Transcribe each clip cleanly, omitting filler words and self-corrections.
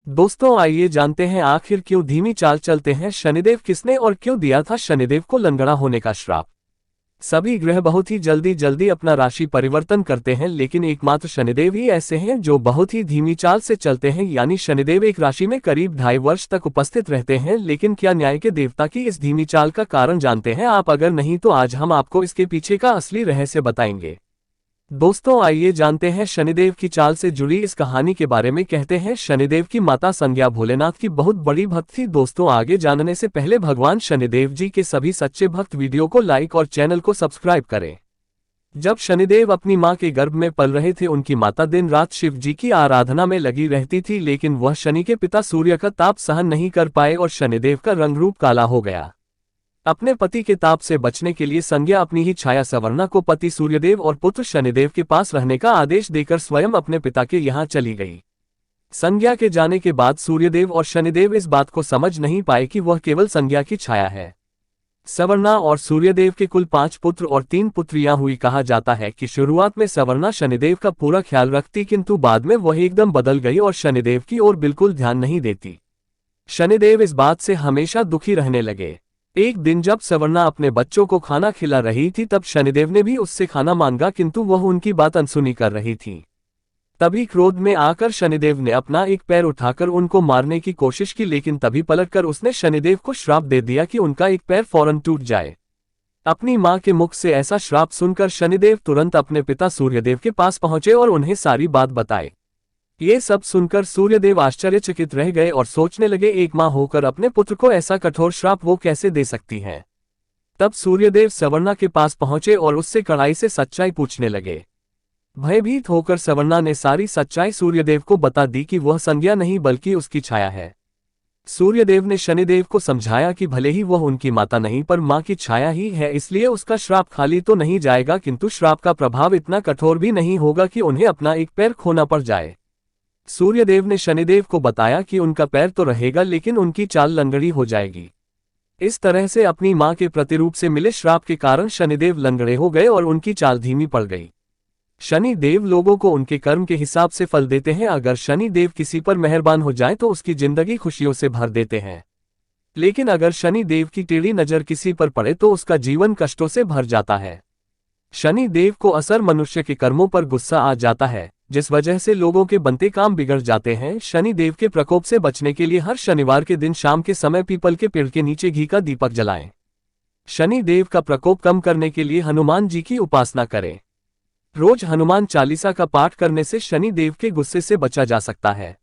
दोस्तों आइए जानते हैं आखिर क्यों धीमी चाल चलते हैं शनिदेव, किसने और क्यों दिया था शनिदेव को लंगड़ा होने का श्राप। सभी ग्रह बहुत ही जल्दी जल्दी अपना राशि परिवर्तन करते हैं, लेकिन एकमात्र शनिदेव ही ऐसे हैं जो बहुत ही धीमी चाल से चलते हैं। यानी शनिदेव एक राशि में करीब 2.5 वर्ष तक उपस्थित रहते हैं। लेकिन क्या न्याय के देवता की इस धीमी चाल का कारण जानते हैं आप? अगर नहीं तो आज हम आपको इसके पीछे का असली रहस्य बताएंगे। दोस्तों आइए जानते हैं शनिदेव की चाल से जुड़ी इस कहानी के बारे में। कहते हैं शनिदेव की माता संज्ञा भोलेनाथ की बहुत बड़ी भक्त थी। दोस्तों आगे जानने से पहले भगवान शनिदेव जी के सभी सच्चे भक्त वीडियो को लाइक और चैनल को सब्सक्राइब करें। जब शनिदेव अपनी मां के गर्भ में पल रहे थे, उनकी माता दिन रात शिव जी की आराधना में लगी रहती थी। लेकिन वह शनि के पिता सूर्य का ताप सहन नहीं कर पाए और शनिदेव का रंग रूप काला हो गया। अपने पति के ताप से बचने के लिए संज्ञा अपनी ही छाया सवर्णा को पति सूर्यदेव और पुत्र शनिदेव के पास रहने का आदेश देकर स्वयं अपने पिता के यहाँ चली गई। संज्ञा के जाने के बाद सूर्यदेव और शनिदेव इस बात को समझ नहीं पाए कि वह केवल संज्ञा की छाया है। सवर्णा और सूर्यदेव के कुल 5 पुत्र और 3 पुत्रियां हुई। कहा जाता है कि शुरुआत में सवर्णा शनिदेव का पूरा ख्याल रखती, किंतु बाद में वह एकदम बदल गई और शनिदेव की ओर बिल्कुल ध्यान नहीं देती। शनिदेव इस बात से हमेशा दुखी रहने लगे। एक दिन जब सवर्णा अपने बच्चों को खाना खिला रही थी, तब शनिदेव ने भी उससे खाना मांगा, किंतु वह उनकी बात अनसुनी कर रही थी। तभी क्रोध में आकर शनिदेव ने अपना एक पैर उठाकर उनको मारने की कोशिश की, लेकिन तभी पलटकर उसने शनिदेव को श्राप दे दिया कि उनका एक पैर फौरन टूट जाए। अपनी मां के मुख से ऐसा श्राप सुनकर शनिदेव तुरंत अपने पिता सूर्यदेव के पास पहुंचे और उन्हें सारी बात बताई। ये सब सुनकर सूर्यदेव आश्चर्यचकित रह गए और सोचने लगे, एक मां होकर अपने पुत्र को ऐसा कठोर श्राप वो कैसे दे सकती हैं। तब सूर्यदेव सवर्णा के पास पहुंचे और उससे कड़ाई से सच्चाई पूछने लगे। भयभीत होकर सवर्णा ने सारी सच्चाई सूर्यदेव को बता दी कि वह संज्ञा नहीं बल्कि उसकी छाया है। सूर्यदेव ने शनिदेव को समझाया कि भले ही वह उनकी माता नहीं पर मां की छाया ही है, इसलिए उसका श्राप खाली तो नहीं जाएगा, किंतु श्राप का प्रभाव इतना कठोर भी नहीं होगा कि उन्हें अपना एक पैर खोना पड़ जाए। सूर्यदेव ने शनिदेव को बताया कि उनका पैर तो रहेगा, लेकिन उनकी चाल लंगड़ी हो जाएगी। इस तरह से अपनी मां के प्रतिरूप से मिले श्राप के कारण शनिदेव लंगड़े हो गए और उनकी चाल धीमी पड़ गई। शनिदेव लोगों को उनके कर्म के हिसाब से फल देते हैं। अगर शनिदेव किसी पर मेहरबान हो जाए तो उसकी जिंदगी खुशियों से भर देते हैं, लेकिन अगर शनिदेव की टेढ़ी नजर किसी पर पड़े तो उसका जीवन कष्टों से भर जाता है। शनिदेव को असर मनुष्य के कर्मों पर गुस्सा आ जाता है, जिस वजह से लोगों के बनते काम बिगड़ जाते हैं। शनिदेव के प्रकोप से बचने के लिए हर शनिवार के दिन शाम के समय पीपल के पेड़ के नीचे घी का दीपक जलाएं। शनिदेव का प्रकोप कम करने के लिए हनुमान जी की उपासना करें। रोज हनुमान चालीसा का पाठ करने से शनिदेव के गुस्से से बचा जा सकता है।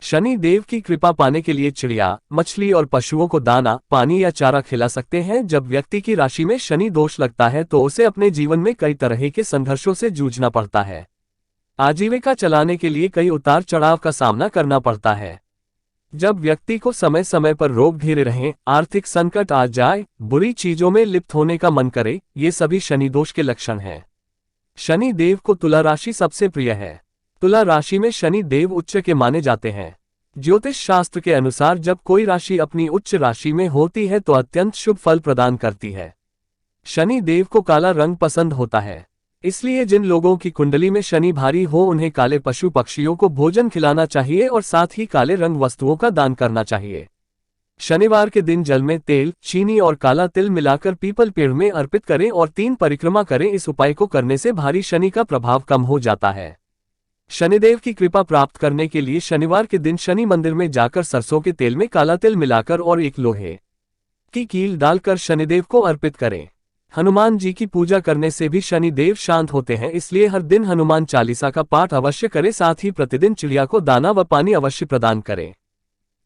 शनिदेव की कृपा पाने के लिए चिड़िया, मछली और पशुओं को दाना, पानी या चारा खिला सकते हैं। जब व्यक्ति की राशि में शनि दोष लगता है तो उसे अपने जीवन में कई तरह के संघर्षों से जूझना पड़ता है। आजीविका चलाने के लिए कई उतार चढ़ाव का सामना करना पड़ता है। जब व्यक्ति को समय समय पर रोग घेरे रहें, आर्थिक संकट आ जाए, बुरी चीजों में लिप्त होने का मन करे, ये सभी शनि दोष के लक्षण हैं। शनि देव को तुला राशि सबसे प्रिय है। तुला राशि में शनि देव उच्च के माने जाते हैं। ज्योतिष शास्त्र के अनुसार जब कोई राशि अपनी उच्च राशि में होती है तो अत्यंत शुभ फल प्रदान करती है। शनि देव को काला रंग पसंद होता है, इसलिए जिन लोगों की कुंडली में शनि भारी हो उन्हें काले पशु पक्षियों को भोजन खिलाना चाहिए और साथ ही काले रंग वस्तुओं का दान करना चाहिए। शनिवार के दिन जल में तेल, चीनी और काला तिल मिलाकर पीपल पेड़ में अर्पित करें और 3 परिक्रमा करें। इस उपाय को करने से भारी शनि का प्रभाव कम हो जाता है। शनिदेव की कृपा प्राप्त करने के लिए शनिवार के दिन शनि मंदिर में जाकर सरसों के तेल में काला तिल मिलाकर और एक लोहे की कील डालकर शनिदेव को अर्पित करें। हनुमान जी की पूजा करने से भी शनिदेव शांत होते हैं, इसलिए हर दिन हनुमान चालीसा का पाठ अवश्य करें। साथ ही प्रतिदिन चिड़िया को दाना व पानी अवश्य प्रदान करें।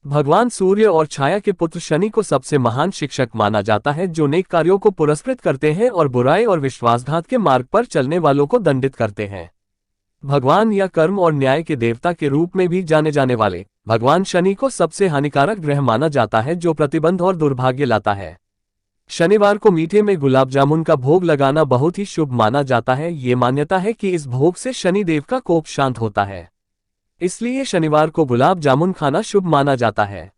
भगवान सूर्य और छाया के पुत्र शनि को सबसे महान शिक्षक माना जाता है, जो नेक कार्यों को पुरस्कृत करते हैं और बुराई और विश्वासघात के मार्ग पर चलने वालों को दंडित करते हैं। भगवान या कर्म और न्याय के देवता के रूप में भी जाने जाने वाले भगवान शनि को सबसे हानिकारक ग्रह माना जाता है, जो प्रतिबंध और दुर्भाग्य लाता है। शनिवार को मीठे में गुलाब जामुन का भोग लगाना बहुत ही शुभ माना जाता है। ये मान्यता है कि इस भोग से शनि देव का कोप शांत होता है, इसलिए शनिवार को गुलाब जामुन खाना शुभ माना जाता है।